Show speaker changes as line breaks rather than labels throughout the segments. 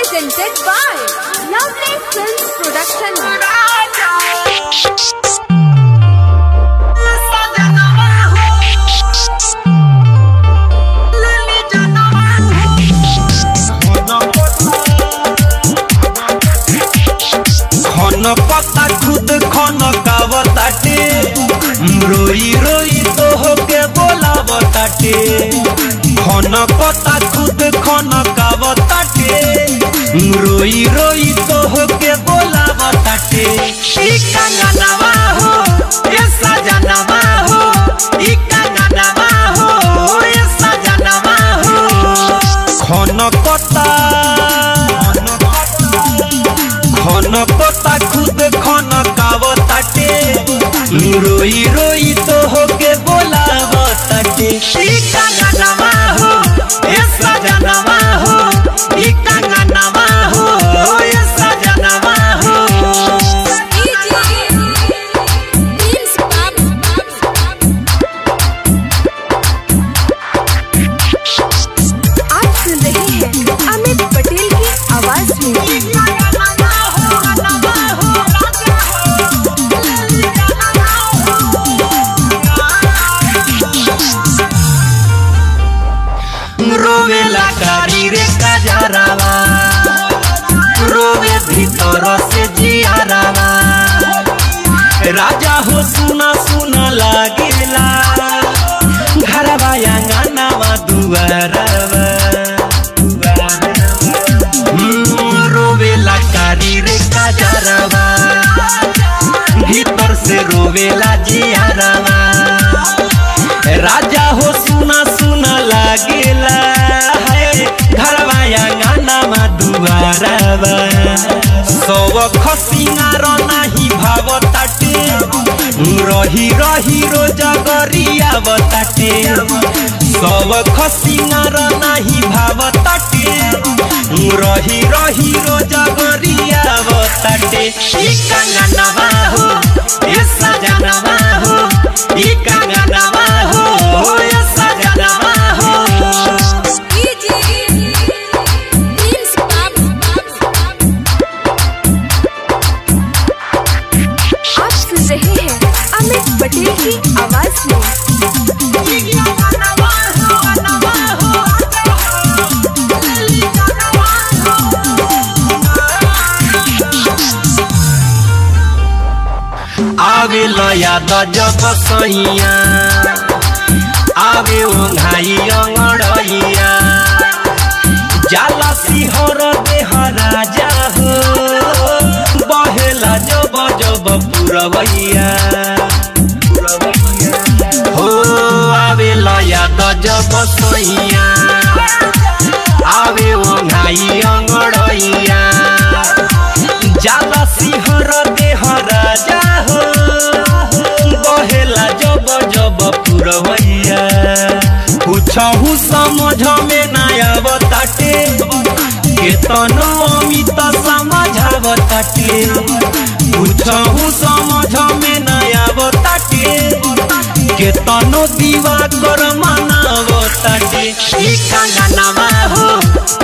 presented by Lovely Films Production.
पता खुद खन कावताटे रोई रोई तो होके बोलावताटे खन पता खुद खन कावताटे रोई रोई तो होके बोलावताटे ई कंगनवा हो ए सजनवा हो ई कंगनवा हो ए सजनवा हो खन पता खुद खन कावताटे रोई रोई तो होके बोलावताटे ई कंगनवा हो ए सजनवा हो ई कंगनवा हो ए सजनवा हो।
आप सुन रहे हैं अमित पटेल की आवाज में।
रोवेला कारी रे कजरावा रोवे भीतर से जियारावा राजा हो सुना सुना लागेला घरवा आंगनवा दुआरवा रोवेला कारी रे कजरावा भीतर से रोवेला जियारावा राजा हो सुना सुना लागेला है घरवा आंगनवा दुआरवा सब खसिंगार नाही भावताटे रही रही रोज गरियावताटे सब खसिंगार नाही भावताटे रही रही रोज गरियावताटे ई कंगनवा हो ए सजनवा हो ई कंगनवा हो ए सजनवा हो।
आप सुन रहे हैं अमित पटेल की आवाज में। आवे
याद जब सैया आवे ओंघाई अंगड़ैया जाला सिहर देह राजा हो बहेला जब जब पुरवैया हो आवे याद जब सैया आवे ओंघाई अंगड़ैया जाला सिहर देह राजा हो बहेला जब जब पुरवैया कुछहु समझ में ना आवताटे केतनो अमित समझावताटे कुछहु समझ में ना आवताटे केतनो दिवाकर मनावताटे ई कंगनवा हो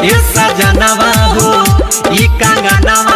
ए सजनवा हो ई कंगनवा